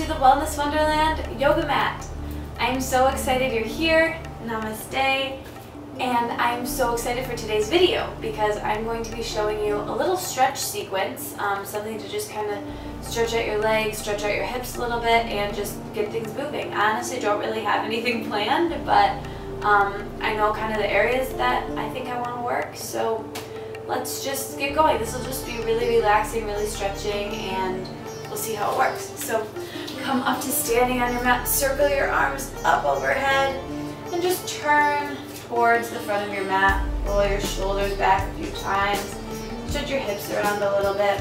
to the Wellness Wonderland yoga mat. I'm so excited you're here. Namaste. And I'm so excited for today's video because I'm going to be showing you a little stretch sequence, something to just kind of stretch out your legs, stretch out your hips a little bit, and just get things moving. I honestly don't really have anything planned, but I know kind of the areas that I think I want to work, so let's just get going. This will just be really relaxing, really stretching, and we'll see how it works. So come up to standing on your mat, circle your arms up overhead, and just turn towards the front of your mat. Roll your shoulders back a few times, stretch your hips around a little bit,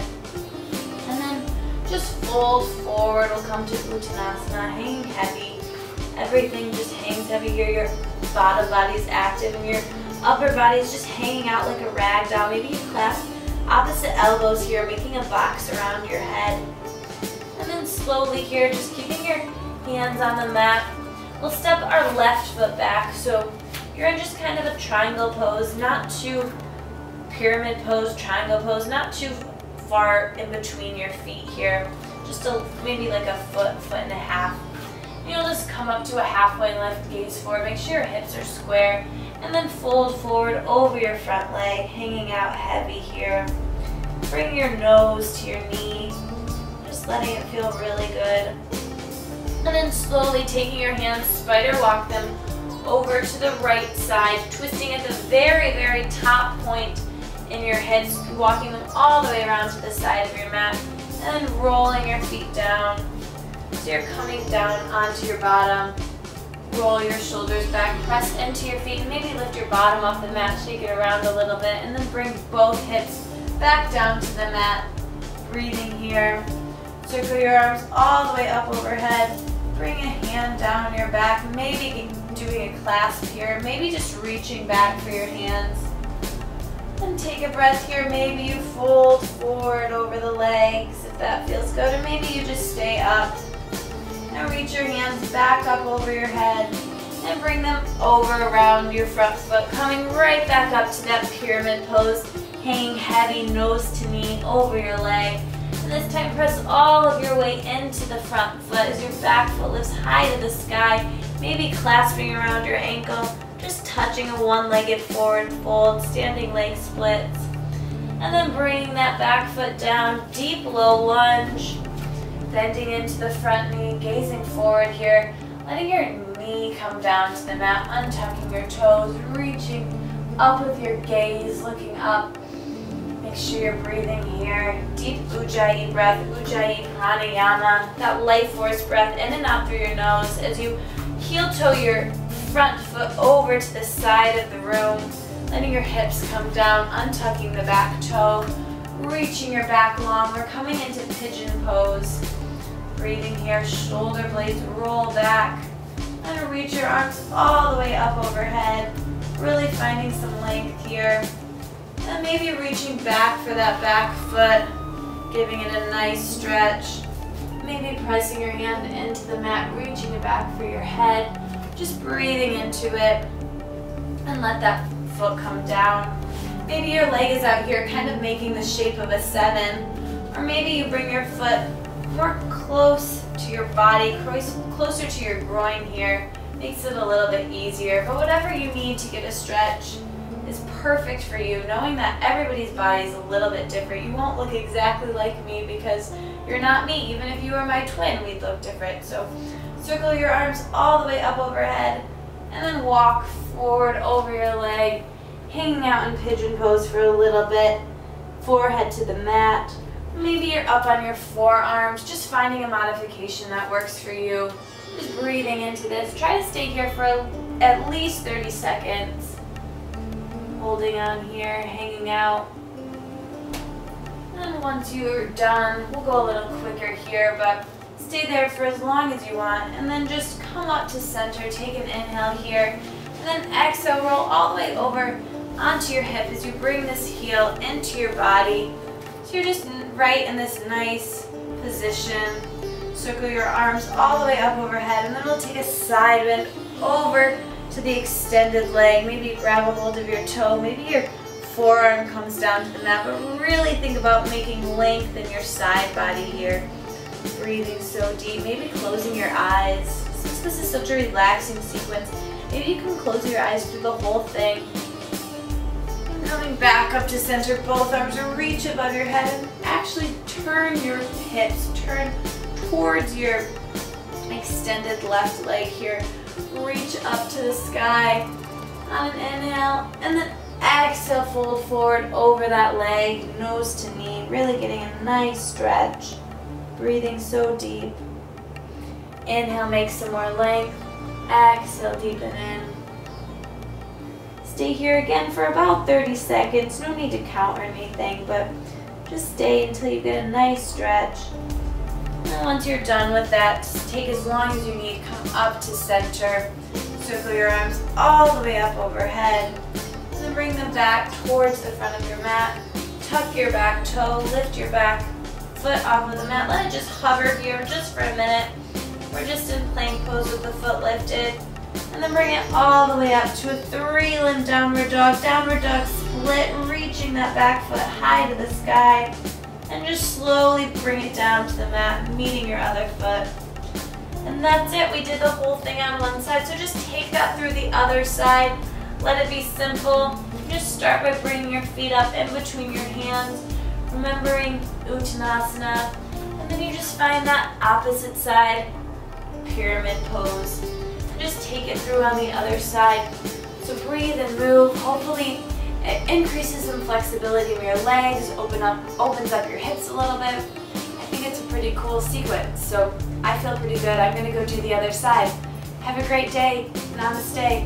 and then just fold forward. We'll come to Uttanasana, hanging heavy. Everything just hangs heavy here. Your bottom body's active and your upper body's just hanging out like a rag doll. Maybe you clasp opposite elbows here, making a box around your head. And then slowly here, just keeping your hands on the mat, we'll step our left foot back. So you're in just kind of a triangle pose, not too pyramid pose, triangle pose, not too far in between your feet here. Just maybe like a foot, foot and a half. You'll just come up to a halfway lift, gaze forward, make sure your hips are square, and then fold forward over your front leg, hanging out heavy here. Bring your nose to your knee, just letting it feel really good. And then slowly taking your hands, spider walk them over to the right side, twisting at the very, very top point in your hips, walking them all the way around to the side of your mat, and then rolling your feet down. So you're coming down onto your bottom, roll your shoulders back, press into your feet, maybe lift your bottom off the mat, shake it around a little bit, and then bring both hips back down to the mat. Breathing here. Circle your arms all the way up overhead. Bring a hand down your back, maybe doing a clasp here, maybe just reaching back for your hands. And take a breath here. Maybe you fold forward over the legs if that feels good, or maybe you just stay up. Now reach your hands back up over your head and bring them over around your front foot, coming right back up to that pyramid pose, hanging heavy nose to knee over your leg. And this time press all of your weight into the front foot as your back foot lifts high to the sky, maybe clasping around your ankle, just touching a one-legged forward fold, standing leg splits. And then bringing that back foot down, deep low lunge. Bending into the front knee, gazing forward here, letting your knee come down to the mat, untucking your toes, reaching up with your gaze, looking up. Make sure you're breathing here. Deep Ujjayi breath, Ujjayi pranayama, that life force breath in and out through your nose as you heel toe your front foot over to the side of the room, letting your hips come down, untucking the back toe, reaching your back long. We're coming into pigeon pose. Breathing here, shoulder blades roll back, and reach your arms all the way up overhead, really finding some length here. And maybe reaching back for that back foot, giving it a nice stretch. Maybe pressing your hand into the mat, reaching it back for your head, just breathing into it, and let that foot come down. Maybe your leg is out here, kind of making the shape of a 7, or maybe you bring your foot more close to your body, closer to your groin here. Makes it a little bit easier, but whatever you need to get a stretch is perfect for you, knowing that everybody's body is a little bit different. You won't look exactly like me because you're not me. Even if you were my twin, we'd look different. So circle your arms all the way up overhead, and then walk forward over your leg, hanging out in pigeon pose for a little bit, forehead to the mat. Maybe you're up on your forearms, just finding a modification that works for you. Just breathing into this. Try to stay here for at least 30 seconds. Holding on here, hanging out. And once you're done, we'll go a little quicker here, but stay there for as long as you want. And then just come up to center, take an inhale here, and then exhale, roll all the way over onto your hip as you bring this heel into your body. So you're just right in this nice position. Circle your arms all the way up overhead, and then we'll take a side bend over to the extended leg. Maybe grab a hold of your toe. Maybe your forearm comes down to the mat, but really think about making length in your side body here. Breathing so deep, maybe closing your eyes. Since this is such a relaxing sequence, maybe you can close your eyes through the whole thing. Coming back up to center, both arms reach above your head and actually turn your hips, turn towards your extended left leg here. Reach up to the sky on an inhale, and then exhale, fold forward over that leg, nose to knee, really getting a nice stretch. Breathing so deep. Inhale, make some more length. Exhale, deepen in. Stay here again for about 30 seconds. No need to count or anything, but just stay until you get a nice stretch. And once you're done with that, just take as long as you need. Come up to center. Circle your arms all the way up overhead. And then bring them back towards the front of your mat. Tuck your back toe, lift your back foot off of the mat. Let it just hover here just for a minute. We're just in plank pose with the foot lifted. And then bring it all the way up to a 3-limb downward dog. Downward dog split, reaching that back foot high to the sky. And just slowly bring it down to the mat, meeting your other foot. And that's it. We did the whole thing on one side. So just take that through the other side. Let it be simple. Just start by bringing your feet up in between your hands, remembering Uttanasana. And then you just find that opposite side, pyramid pose. Just take it through on the other side. So breathe and move. Hopefully it increases some flexibility in your legs, opens up your hips a little bit. I think it's a pretty cool sequence. So I feel pretty good. I'm going to go do the other side. Have a great day. Namaste.